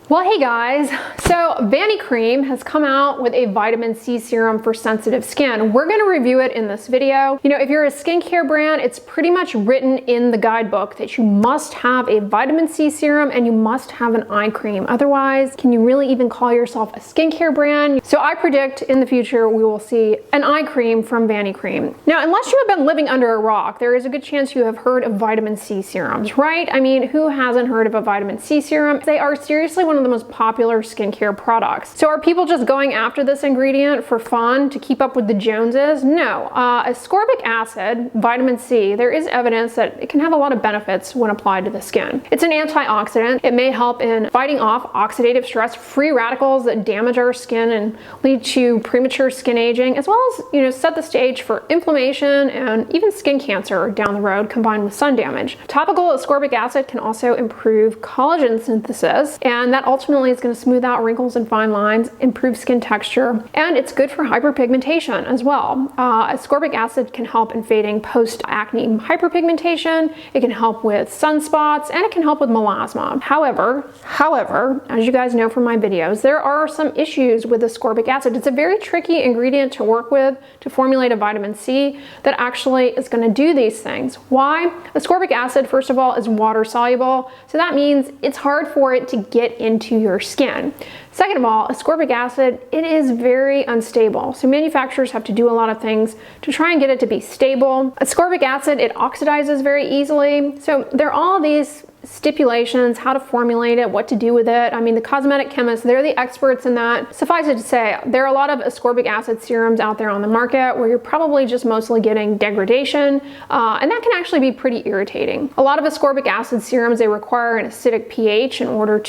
Well, hey guys, so Vanicream has come out with a vitamin C serum for sensitive skin. We're going to review it in this video. You know, if you're a skincare brand, it's pretty much written in the guidebook that you must have a vitamin C serum and you must have an eye cream. Otherwise, can you really even call yourself a skincare brand? So I predict in the future we will see an eye cream from Vanicream. Now, unless you have been living under a rock, there is a good chance you have heard of vitamin C serums, right? I mean, who hasn't heard of a vitamin C serum? They are seriously one of the most popular skincare products. So are people just going after this ingredient for fun to keep up with the Joneses? No. Ascorbic acid, vitamin C, there is evidence that it can have a lot of benefits when applied to the skin. It's an antioxidant. It may help in fighting off oxidative stress, free radicals that damage our skin and lead to premature skin aging, as well as, you know, set the stage for inflammation and even skin cancer down the road combined with sun damage. Topical ascorbic acid can also improve collagen synthesis, and that ultimately is going to smooth out wrinkles and fine lines, improve skin texture, and it's good for hyperpigmentation as well. Ascorbic acid can help in fading post-acne hyperpigmentation, it can help with sunspots, and it can help with melasma. However, as you guys know from my videos, there are some issues with ascorbic acid. It's a very tricky ingredient to work with to formulate a vitamin C that actually is going to do these things. Why? Ascorbic acid, first of all, is water soluble, so that means it's hard for it to get into your skin. Second of all, ascorbic acid, it is very unstable. So manufacturers have to do a lot of things to try and get it to be stable. Ascorbic acid, it oxidizes very easily. So there are all these stipulations, how to formulate it, what to do with it. I mean, the cosmetic chemists, they're the experts in that. Suffice it to say, there are a lot of ascorbic acid serums out there on the market where you're probably just mostly getting degradation, and that can actually be pretty irritating. A lot of ascorbic acid serums, they require an acidic pH in order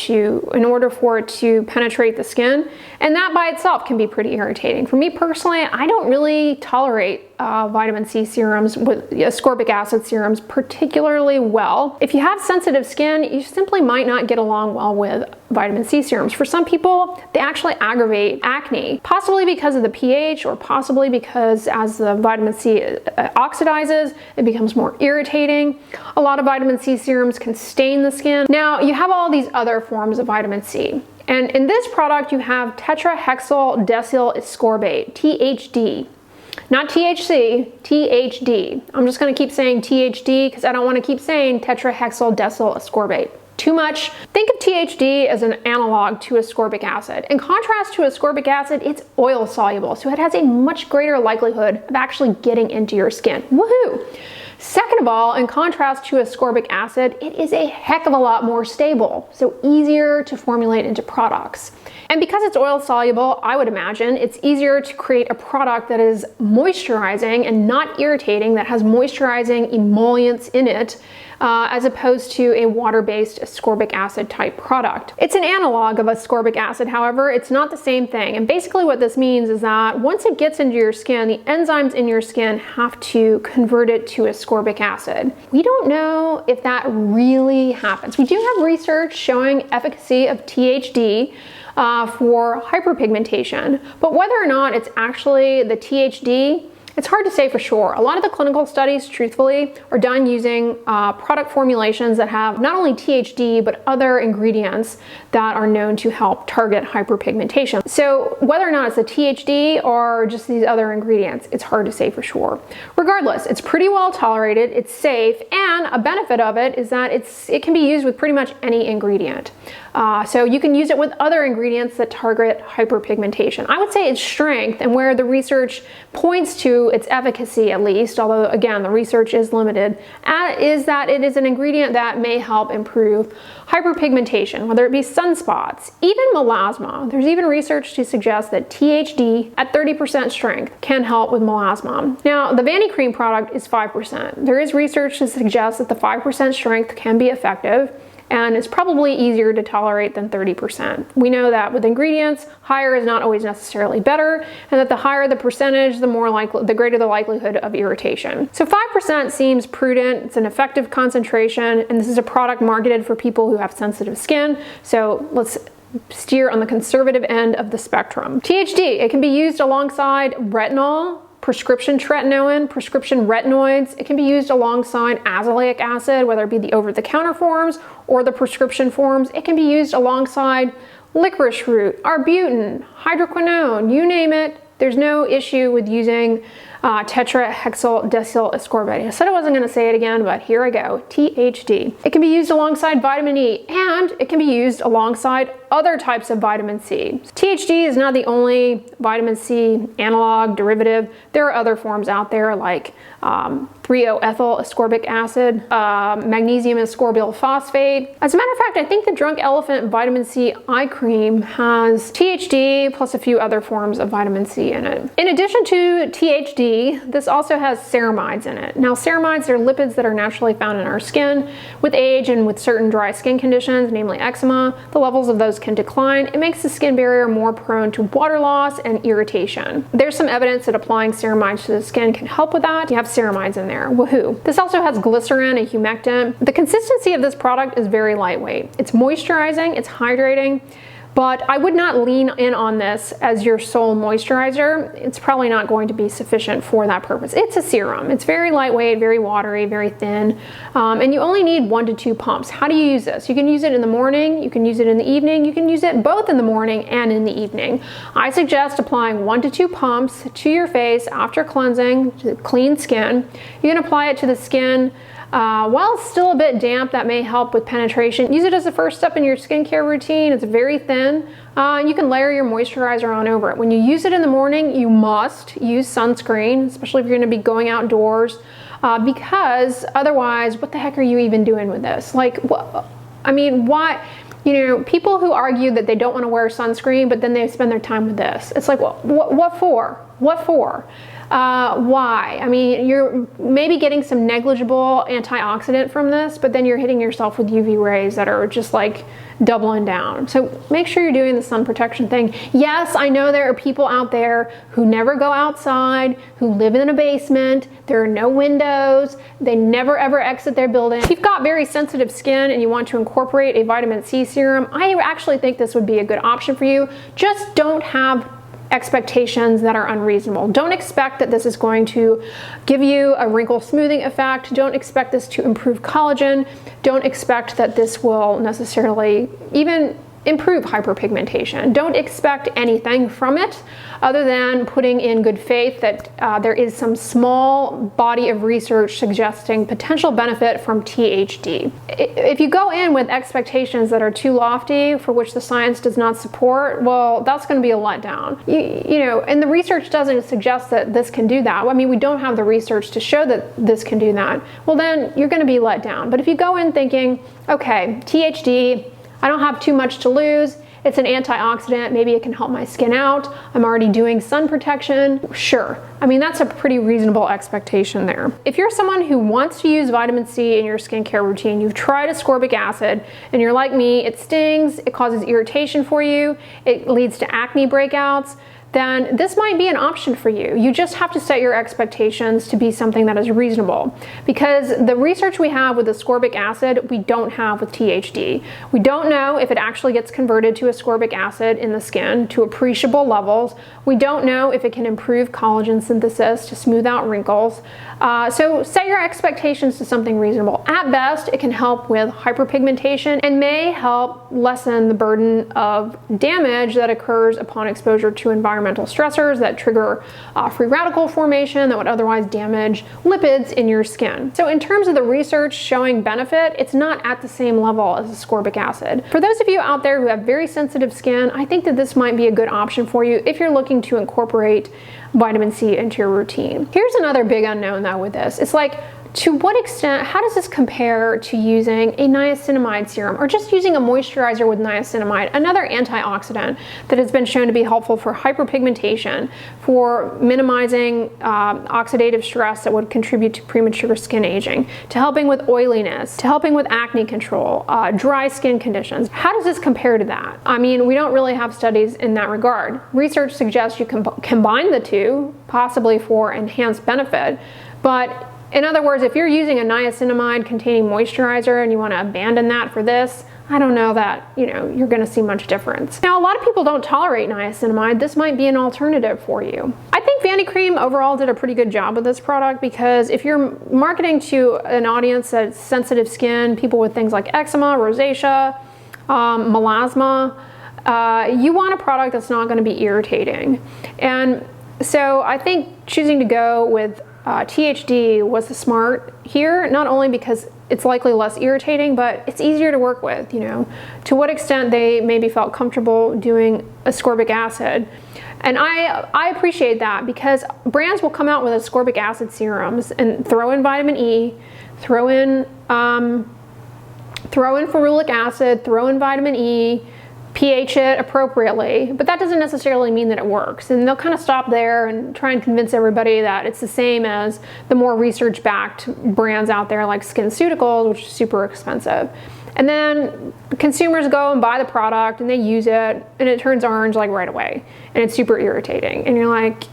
for it to penetrate the skin, and that by itself can be pretty irritating. For me personally, I don't really tolerate vitamin C serums with ascorbic acid serums particularly well. If you have sensitive skin, you simply might not get along well with vitamin C serums. For some people, they actually aggravate acne, possibly because of the pH or possibly because as the vitamin C oxidizes, it becomes more irritating. A lot of vitamin C serums can stain the skin. Now, you have all these other forms of vitamin C. And in this product, you have tetrahexyldecyl ascorbate, THD. Not THC, THD. I'm just going to keep saying THD because I don't want to keep saying tetrahexyldecyl ascorbate. Too much. Think of THD as an analog to ascorbic acid. In contrast to ascorbic acid, it's oil soluble, so it has a much greater likelihood of actually getting into your skin. Woohoo! Second of all, in contrast to ascorbic acid, it is a heck of a lot more stable, so easier to formulate into products. And because it's oil soluble, I would imagine it's easier to create a product that is moisturizing and not irritating, that has moisturizing emollients in it, as opposed to a water-based ascorbic acid type product. It's an analog of ascorbic acid, however, it's not the same thing. And basically what this means is that once it gets into your skin, the enzymes in your skin have to convert it to ascorbic acid. We don't know if that really happens. We do have research showing efficacy of THD for hyperpigmentation, but whether or not it's actually the THD, it's hard to say for sure. A lot of the clinical studies, truthfully, are done using product formulations that have not only THD, but other ingredients that are known to help target hyperpigmentation. So whether or not it's the THD or just these other ingredients, it's hard to say for sure. Regardless, it's pretty well tolerated, it's safe, and a benefit of it is that it can be used with pretty much any ingredient. So you can use it with other ingredients that target hyperpigmentation. I would say its strength, and where the research points to its efficacy at least, although again the research is limited, is that it is an ingredient that may help improve hyperpigmentation, whether it be sunspots, even melasma. There's even research to suggest that THD at 30% strength can help with melasma. Now, the Vanicream product is 5%. There is research to suggest that the 5% strength can be effective, and it's probably easier to tolerate than 30%. We know that with ingredients, higher is not always necessarily better, and that the higher the percentage, the greater the likelihood of irritation. So 5% seems prudent, it's an effective concentration, and this is a product marketed for people who have sensitive skin, so let's steer on the conservative end of the spectrum. THD, it can be used alongside retinol, prescription tretinoin, prescription retinoids. It can be used alongside azelaic acid, whether it be the over-the-counter forms or the prescription forms. It can be used alongside licorice root, arbutin, hydroquinone, you name it. There's no issue with using tetrahexyldecyl ascorbate. I said I wasn't going to say it again, but here I go. THD. It can be used alongside vitamin E, and it can be used alongside other types of vitamin C. THD is not the only vitamin C analog derivative. There are other forms out there like 3-O-ethyl ascorbic acid, magnesium ascorbyl phosphate. As a matter of fact, I think the Drunk Elephant vitamin C eye cream has THD plus a few other forms of vitamin C in it. In addition to THD, this also has ceramides in it. Now, ceramides are lipids that are naturally found in our skin. With age and with certain dry skin conditions, namely eczema, the levels of those can decline. It makes the skin barrier more prone to water loss and irritation. There's some evidence that applying ceramides to the skin can help with that. You have ceramides in there. Woohoo. This also has glycerin and humectant. The consistency of this product is very lightweight. It's moisturizing, it's hydrating, but I would not lean in on this as your sole moisturizer. It's probably not going to be sufficient for that purpose. It's a serum. It's very lightweight, very watery, very thin, and you only need 1 to 2 pumps. How do you use this? You can use it in the morning, you can use it in the evening, you can use it both in the morning and in the evening. I suggest applying 1 to 2 pumps to your face after cleansing, to clean skin. You can apply it to the skin while it's still a bit damp. That may help with penetration. Use it as the first step in your skincare routine. It's very thin. You can layer your moisturizer on over it. When you use it in the morning, you must use sunscreen, especially if you're going to be going outdoors, because otherwise, what the heck are you even doing with this? Like, I mean, why? You know, people who argue that they don't want to wear sunscreen, but then they spend their time with this. It's like, well, what for? What for? Why? I mean, you're maybe getting some negligible antioxidant from this, but then you're hitting yourself with UV rays that are just like doubling down. So make sure you're doing the sun protection thing. Yes, I know there are people out there who never go outside, who live in a basement, there are no windows, they never ever exit their building. If you've got very sensitive skin and you want to incorporate a vitamin C serum, I actually think this would be a good option for you. Just don't have expectations that are unreasonable. Don't expect that this is going to give you a wrinkle smoothing effect. Don't expect this to improve collagen. Don't expect that this will necessarily even improve hyperpigmentation. Don't expect anything from it other than putting in good faith that there is some small body of research suggesting potential benefit from THD. If you go in with expectations that are too lofty, for which the science does not support, well, that's going to be a letdown. You know, and the research doesn't suggest that this can do that. I mean, we don't have the research to show that this can do that. Well, then you're going to be let down. But if you go in thinking, okay, THD, I don't have too much to lose. It's an antioxidant. Maybe it can help my skin out. I'm already doing sun protection. Sure. I mean, that's a pretty reasonable expectation there. If you're someone who wants to use vitamin C in your skincare routine, you've tried ascorbic acid, and you're like me, it stings, it causes irritation for you, it leads to acne breakouts, then this might be an option for you. You just have to set your expectations to be something that is reasonable, because the research we have with ascorbic acid, we don't have with THD. We don't know if it actually gets converted to ascorbic acid in the skin to appreciable levels. We don't know if it can improve collagen synthesis to smooth out wrinkles. So set your expectations to something reasonable. At best, it can help with hyperpigmentation and may help lessen the burden of damage that occurs upon exposure to environmental stressors that trigger free radical formation that would otherwise damage lipids in your skin. So in terms of the research showing benefit, it's not at the same level as ascorbic acid. For those of you out there who have very sensitive skin, I think that this might be a good option for you if you're looking to incorporate vitamin C into your routine. Here's another big unknown though with this. It's like, to what extent, how does this compare to using a niacinamide serum or just using a moisturizer with niacinamide, another antioxidant that has been shown to be helpful for hyperpigmentation, for minimizing oxidative stress that would contribute to premature skin aging, to helping with oiliness, to helping with acne control, dry skin conditions. How does this compare to that? I mean, we don't really have studies in that regard. Research suggests you can combine the two, possibly for enhanced benefit, but in other words, if you're using a niacinamide containing moisturizer and you want to abandon that for this, I don't know that, you know, you're gonna see much difference. Now, a lot of people don't tolerate niacinamide. This might be an alternative for you. I think Vanicream overall did a pretty good job with this product, because if you're marketing to an audience that's sensitive skin, people with things like eczema, rosacea, melasma, you want a product that's not gonna be irritating. And so I think choosing to go with THD was the smart here, not only because it's likely less irritating, but it's easier to work with, you know. To what extent they maybe felt comfortable doing ascorbic acid. And I appreciate that, because brands will come out with ascorbic acid serums and throw in vitamin E, throw in ferulic acid, throw in vitamin E, pH it appropriately, but that doesn't necessarily mean that it works. And they'll kind of stop there and try and convince everybody that it's the same as the more research-backed brands out there like SkinCeuticals, which is super expensive. And then consumers go and buy the product and they use it and it turns orange like right away. And it's super irritating. And you're like,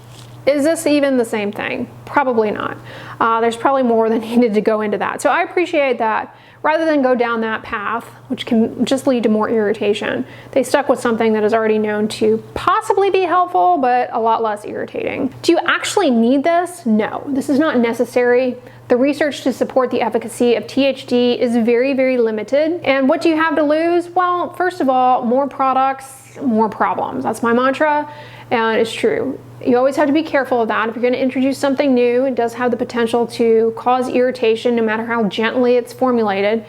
is this even the same thing? Probably not. There's probably more that needed to go into that. So I appreciate that. Rather than go down that path, which can just lead to more irritation, they stuck with something that is already known to possibly be helpful, but a lot less irritating. Do you actually need this? No, this is not necessary. The research to support the efficacy of THD is very, very limited. And what do you have to lose? Well, first of all, more products, more problems. That's my mantra, and it's true. You always have to be careful of that. If you're going to introduce something new, it does have the potential to cause irritation no matter how gently it's formulated.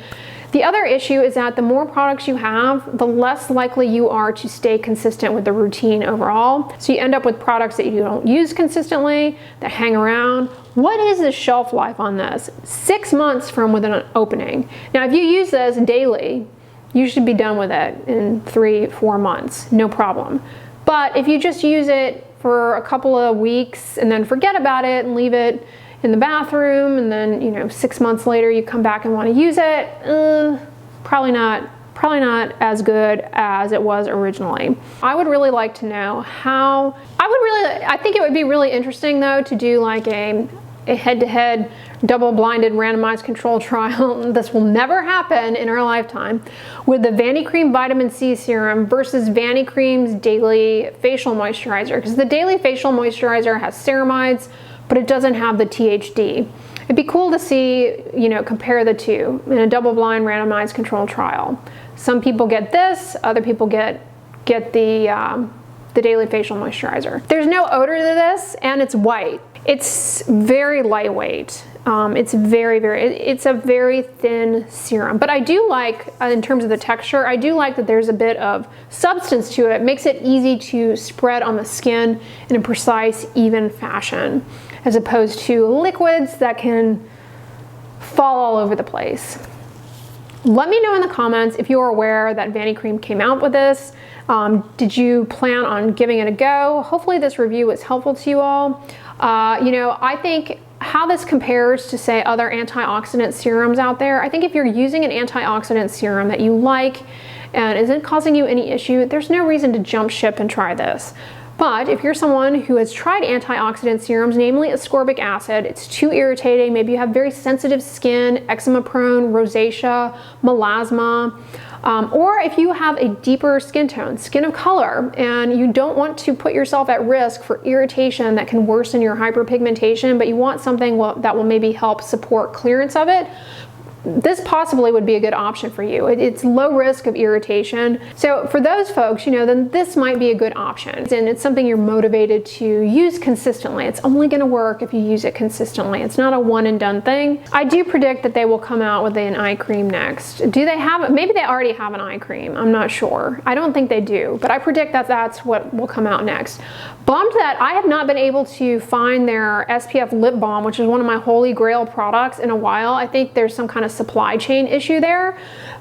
The other issue is that the more products you have, the less likely you are to stay consistent with the routine overall. So you end up with products that you don't use consistently, that hang around. What is the shelf life on this? 6 months from with an opening. Now, if you use this daily, you should be done with it in 3-4 months, no problem. But if you just use it for a couple of weeks and then forget about it and leave it in the bathroom, and then, you know, 6 months later you come back and want to use it, probably not as good as it was originally. I would really like to know how. I think it would be really interesting though to do like a head-to-head double-blinded randomized control trial. This will never happen in our lifetime, with the Vanicream vitamin C serum versus Vanicream's daily facial moisturizer, because the daily facial moisturizer has ceramides, but it doesn't have the THD. It'd be cool to see, you know, compare the two in a double-blind randomized control trial. Some people get this, other people get the daily facial moisturizer. There's no odor to this, and it's white. It's very lightweight. It's a very thin serum. But I do like, in terms of the texture, I do like that there's a bit of substance to it. It makes it easy to spread on the skin in a precise, even fashion, as opposed to liquids that can fall all over the place. Let me know in the comments if you're aware that Vanicream came out with this. Did you plan on giving it a go? Hopefully this review was helpful to you all. You know, I think how this compares to, say, other antioxidant serums out there, I think if you're using an antioxidant serum that you like and isn't causing you any issue, there's no reason to jump ship and try this. But if you're someone who has tried antioxidant serums, namely ascorbic acid, it's too irritating, maybe you have very sensitive skin, eczema prone, rosacea, melasma, or if you have a deeper skin tone, skin of color, and you don't want to put yourself at risk for irritation that can worsen your hyperpigmentation, but you want something that will maybe help support clearance of it, this possibly would be a good option for you. It's low risk of irritation. So for those folks, you know, then this might be a good option. And it's something you're motivated to use consistently. It's only gonna work if you use it consistently. It's not a one and done thing. I do predict that they will come out with an eye cream next. Do they have, maybe they already have an eye cream, I'm not sure. I don't think they do, but I predict that that's what will come out next. Bummed that I have not been able to find their SPF lip balm, which is one of my holy grail products, in a while. I think there's some kind of supply chain issue there,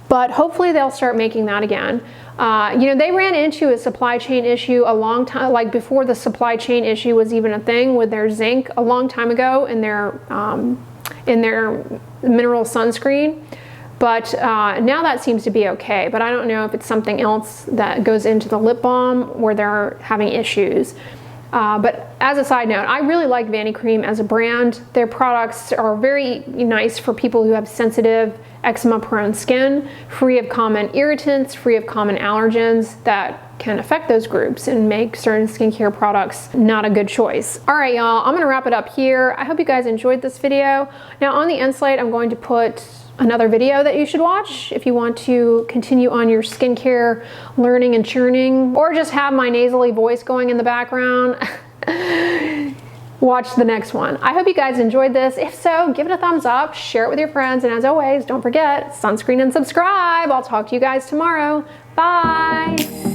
but hopefully they'll start making that again. You know, they ran into a supply chain issue a long time, like before the supply chain issue was even a thing, with their zinc a long time ago in their mineral sunscreen. But now that seems to be okay, but I don't know if it's something else that goes into the lip balm where they're having issues. But as a side note, I really like Vanicream as a brand. Their products are very nice for people who have sensitive, eczema-prone skin, free of common irritants, free of common allergens that can affect those groups and make certain skincare products not a good choice. All right, y'all, I'm gonna wrap it up here. I hope you guys enjoyed this video. Now on the end slide, I'm going to put another video that you should watch if you want to continue on your skincare learning and churning, or just have my nasally voice going in the background. Watch the next one. I hope you guys enjoyed this. If so, give it a thumbs up, share it with your friends, and as always, don't forget, sunscreen and subscribe. I'll talk to you guys tomorrow. Bye.